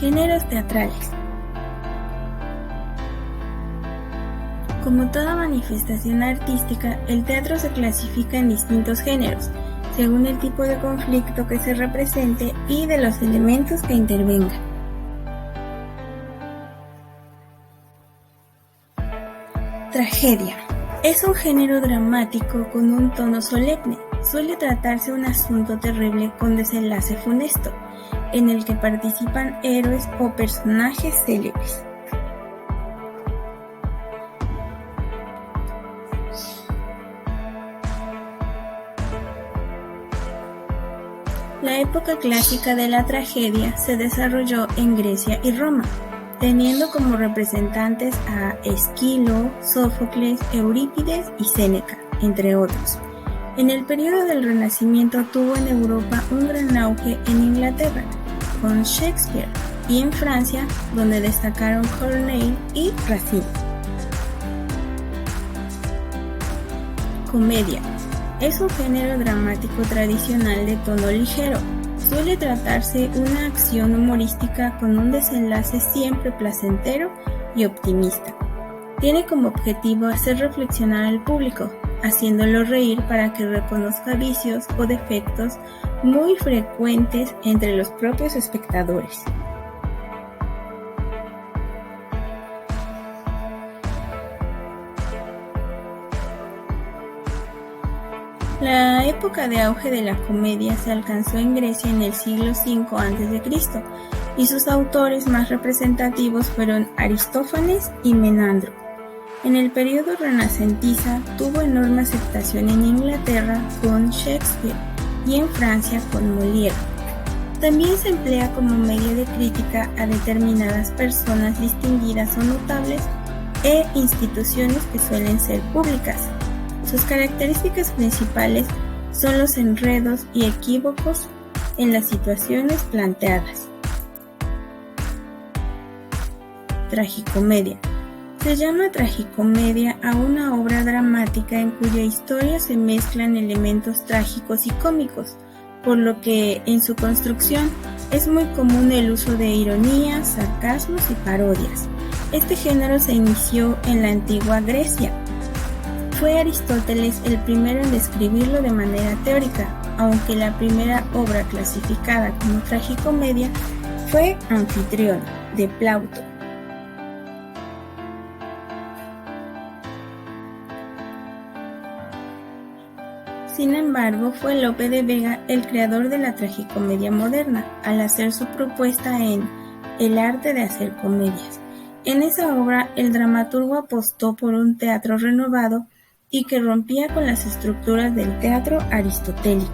Géneros teatrales. Como toda manifestación artística, el teatro se clasifica en distintos géneros, según el tipo de conflicto que se represente y de los elementos que intervengan. Tragedia. Es un género dramático con un tono solemne. Suele tratarse un asunto terrible con desenlace funesto, en el que participan héroes o personajes célebres. La época clásica de la tragedia se desarrolló en Grecia y Roma, teniendo como representantes a Esquilo, Sófocles, Eurípides y Séneca, entre otros. En el periodo del Renacimiento tuvo en Europa un gran auge en Inglaterra, con Shakespeare, y en Francia, donde destacaron Corneille y Racine. Comedia. Es un género dramático tradicional de tono ligero. Suele tratarse una acción humorística con un desenlace siempre placentero y optimista. Tiene como objetivo hacer reflexionar al público, haciéndolo reír para que reconozca vicios o defectos muy frecuentes entre los propios espectadores. La época de auge de la comedia se alcanzó en Grecia en el siglo V a.C., y sus autores más representativos fueron Aristófanes y Menandro. En el periodo renacentista tuvo enorme aceptación en Inglaterra con Shakespeare y en Francia con Molière. También se emplea como medio de crítica a determinadas personas distinguidas o notables e instituciones que suelen ser públicas. Sus características principales son los enredos y equívocos en las situaciones planteadas. Tragicomedia. Se llama tragicomedia a una obra dramática en cuya historia se mezclan elementos trágicos y cómicos, por lo que en su construcción es muy común el uso de ironías, sarcasmos y parodias. Este género se inició en la antigua Grecia. Fue Aristóteles el primero en describirlo de manera teórica, aunque la primera obra clasificada como tragicomedia fue Anfitrión, de Plauto. Sin embargo, fue Lope de Vega el creador de la tragicomedia moderna, al hacer su propuesta en El arte de hacer comedias. En esa obra, el dramaturgo apostó por un teatro renovado y que rompía con las estructuras del teatro aristotélico.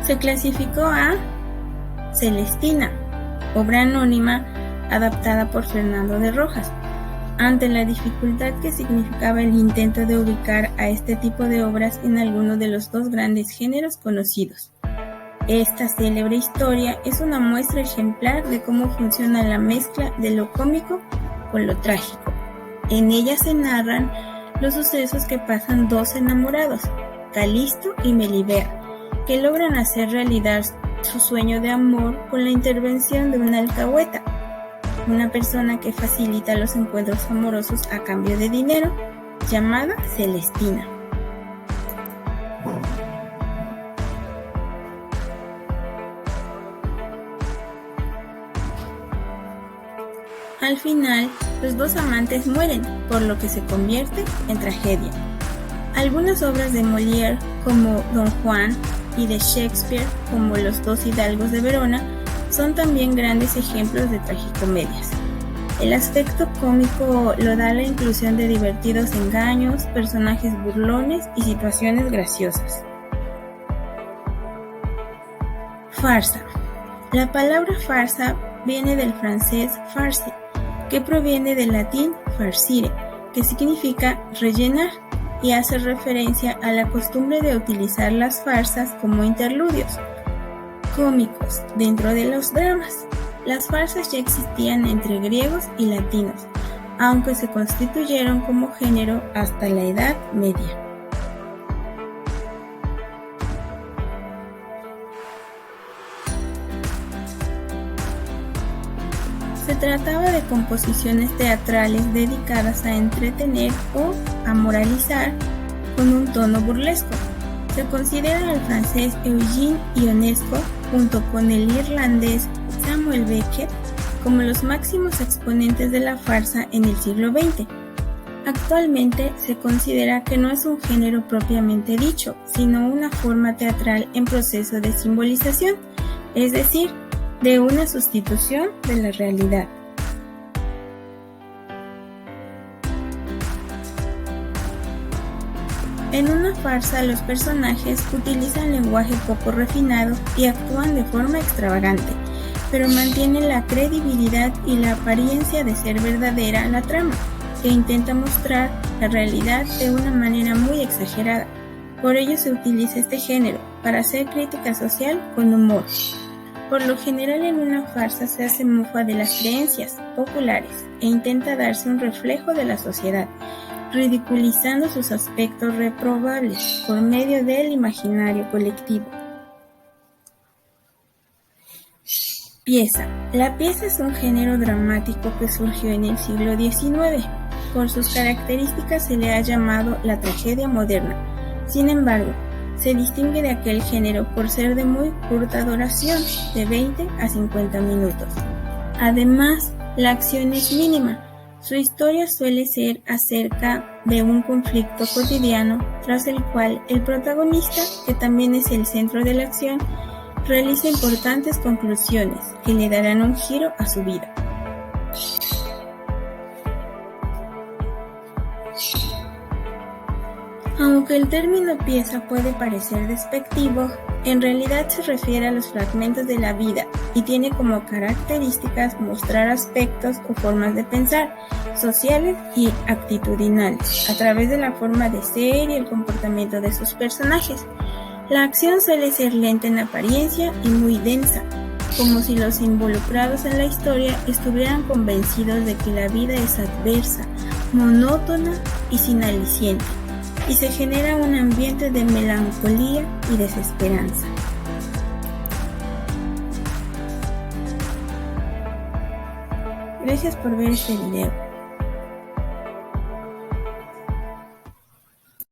Se clasificó a Celestina, obra anónima adaptada por Fernando de Rojas, ante la dificultad que significaba el intento de ubicar a este tipo de obras en alguno de los dos grandes géneros conocidos. Esta célebre historia es una muestra ejemplar de cómo funciona la mezcla de lo cómico con lo trágico. En ella se narran los sucesos que pasan dos enamorados, Calisto y Melibea, que logran hacer realidad su sueño de amor con la intervención de una alcahueta, una persona que facilita los encuentros amorosos a cambio de dinero, llamada Celestina. Al final, los dos amantes mueren, por lo que se convierte en tragedia. Algunas obras de Molière, como Don Juan, y de Shakespeare, como Los dos hidalgos de Verona, son también grandes ejemplos de tragicomedias. El aspecto cómico lo da la inclusión de divertidos engaños, personajes burlones y situaciones graciosas. Farsa. La palabra farsa viene del francés farce, que proviene del latín farcire, que significa rellenar, y hace referencia a la costumbre de utilizar las farsas como interludios cómicos dentro de los dramas. Las farsas ya existían entre griegos y latinos, aunque se constituyeron como género hasta la Edad Media. Se trataba de composiciones teatrales dedicadas a entretener o a moralizar con un tono burlesco. Se considera al francés Eugene Ionesco, junto con el irlandés Samuel Beckett, como los máximos exponentes de la farsa en el siglo XX. Actualmente se considera que no es un género propiamente dicho, sino una forma teatral en proceso de simbolización, es decir, de una sustitución de la realidad. En una farsa, los personajes utilizan lenguaje poco refinado y actúan de forma extravagante, pero mantienen la credibilidad y la apariencia de ser verdadera la trama, que intenta mostrar la realidad de una manera muy exagerada. Por ello se utiliza este género, para hacer crítica social con humor. Por lo general en una farsa se hace mofa de las creencias populares e intenta darse un reflejo de la sociedad, ridiculizando sus aspectos reprobables por medio del imaginario colectivo. Pieza. La pieza es un género dramático que surgió en el siglo XIX. Por sus características se le ha llamado la tragedia moderna. Sin embargo, se distingue de aquel género por ser de muy corta duración, de 20 a 50 minutos. Además, la acción es mínima. Su historia suele ser acerca de un conflicto cotidiano, tras el cual el protagonista, que también es el centro de la acción, realiza importantes conclusiones que le darán un giro a su vida. Aunque el término pieza puede parecer despectivo, en realidad se refiere a los fragmentos de la vida y tiene como características mostrar aspectos o formas de pensar, sociales y actitudinales, a través de la forma de ser y el comportamiento de sus personajes. La acción suele ser lenta en apariencia y muy densa, como si los involucrados en la historia estuvieran convencidos de que la vida es adversa, monótona y sin aliciente, y se genera un ambiente de melancolía y desesperanza. Gracias por ver este video.